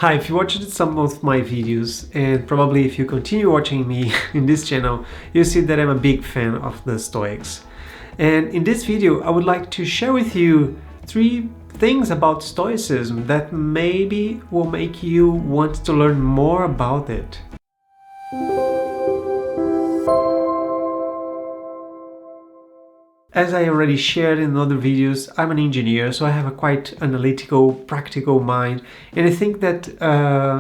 Hi, if you watched some of my videos, and probably if you continue watching me in this channel, you'll see that I'm a big fan of the Stoics. And in this video, I would like to share with you 3 things about Stoicism that maybe will make you want to learn more about it. As I already shared in other videos, I'm an engineer, so I have a quite analytical, practical mind, and I think that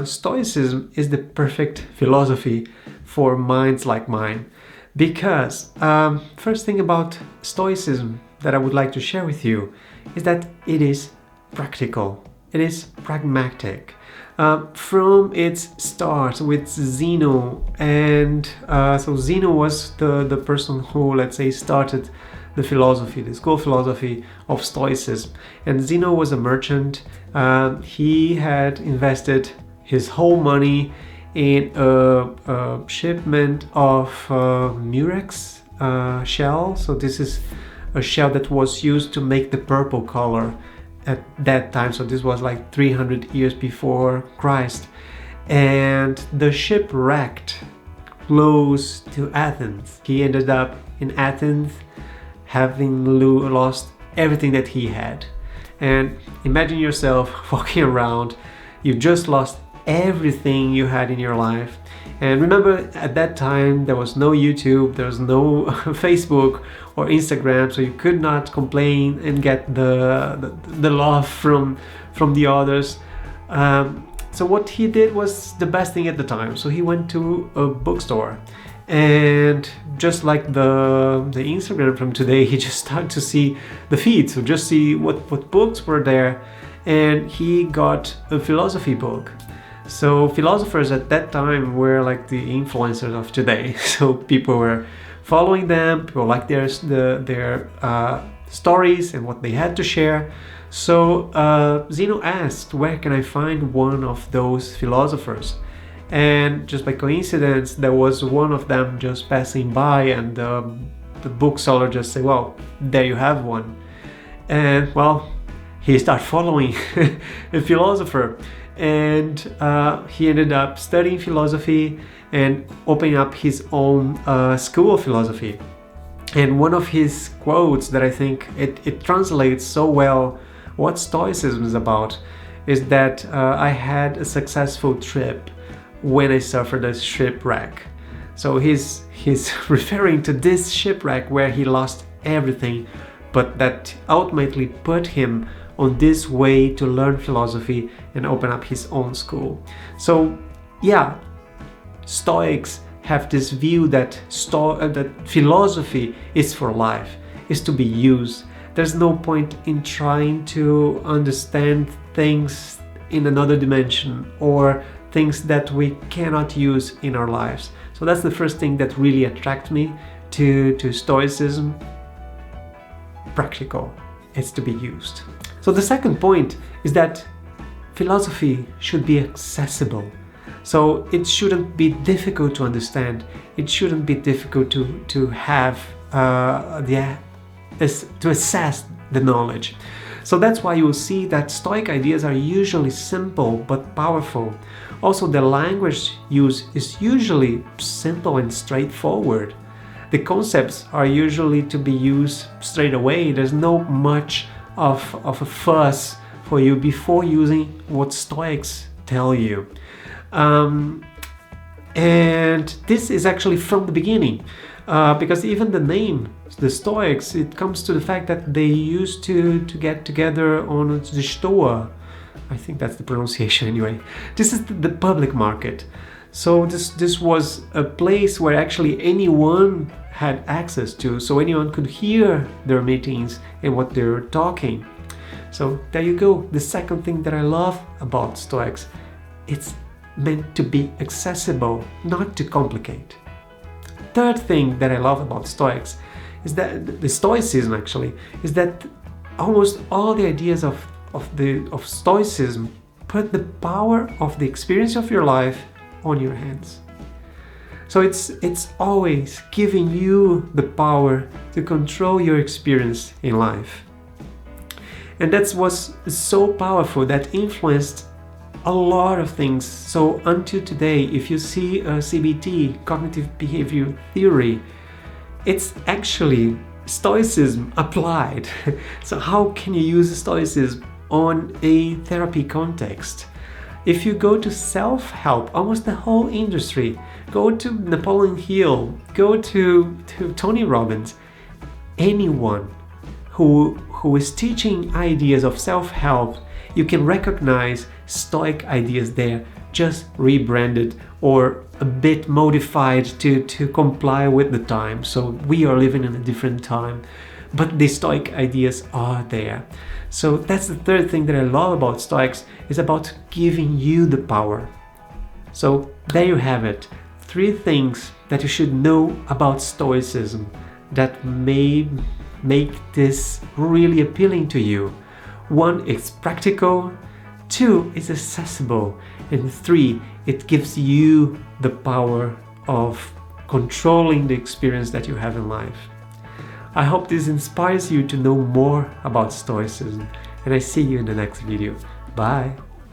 Stoicism is the perfect philosophy for minds like mine. Because first thing about Stoicism that I would like to share with you is that it is practical, it is pragmatic. From its start with Zeno, and so Zeno was the person who, let's say, started the philosophy, the school philosophy of Stoicism. And Zeno was a merchant. He had invested his whole money in a shipment of murex shell. So this is a shell that was used to make the purple color at that time. So this was like 300 years before Christ. And the ship wrecked close to Athens. He ended up in Athens, having lost everything that he had. And imagine yourself walking around, you just lost everything you had in your life. And remember, at that time there was no YouTube, there was no Facebook or Instagram, so you could not complain and get the love from the others. So what he did was the best thing at the time. So he went to a bookstore, and just like the Instagram from today, he just started to see the feed, so just see what books were there, and he got a philosophy book. So philosophers at that time were like the influencers of today. So people were following them, people liked their stories and what they had to share. So Zeno asked, where can I find one of those philosophers? And just by coincidence, there was one of them just passing by, and the bookseller just said, well, there you have one. And well, he started following a philosopher, and he ended up studying philosophy and opening up his own school of philosophy. And one of his quotes that I think it translates so well what Stoicism is about is that I had a successful trip when I suffered a shipwreck. So he's referring to this shipwreck where he lost everything, but that ultimately put him on this way to learn philosophy and open up his own school. So yeah, Stoics have this view that that philosophy is for life, is to be used. There's no point in trying to understand things in another dimension or things that we cannot use in our lives. So that's the first thing that really attracted me to Stoicism. Practical, it's to be used. So the second point is that philosophy should be accessible. So it shouldn't be difficult to understand. It shouldn't be difficult to have to assess the knowledge. So that's why you will see that Stoic ideas are usually simple but powerful. Also, the language used is usually simple and straightforward. The concepts are usually to be used straight away. There's no much of a fuss for you before using what Stoics tell you. And this is actually from the beginning, because even the name, the Stoics, it comes to the fact that they used to get together on the Stoa. I think that's the pronunciation anyway. This is the public market. So this was a place where actually anyone had access to, so anyone could hear their meetings and what they're talking. So there you go. The second thing that I love about Stoics, it's meant to be accessible, not to complicate. Third thing that I love about Stoics is that the Stoicism actually is that almost all the ideas of Stoicism put the power of the experience of your life on your hands. So it's always giving you the power to control your experience in life. And that's what's so powerful, that influenced a lot of things. So until today, if you see a CBT, cognitive behavior theory, it's actually Stoicism applied. So how can you use Stoicism on a therapy context? If you go to self-help, almost the whole industry, go to Napoleon Hill, go to Tony Robbins, anyone who is teaching ideas of self-help, you can recognize Stoic ideas there, just rebranded or a bit modified to comply with the time. So we are living in a different time, but the Stoic ideas are there. So that's the third thing that I love about Stoics, is about giving you the power. So there you have it. 3 things that you should know about Stoicism that may make this really appealing to you. 1, it's practical. 2, it's accessible. And 3, it gives you the power of controlling the experience that you have in life. I hope this inspires you to know more about Stoicism, and I see you in the next video. Bye!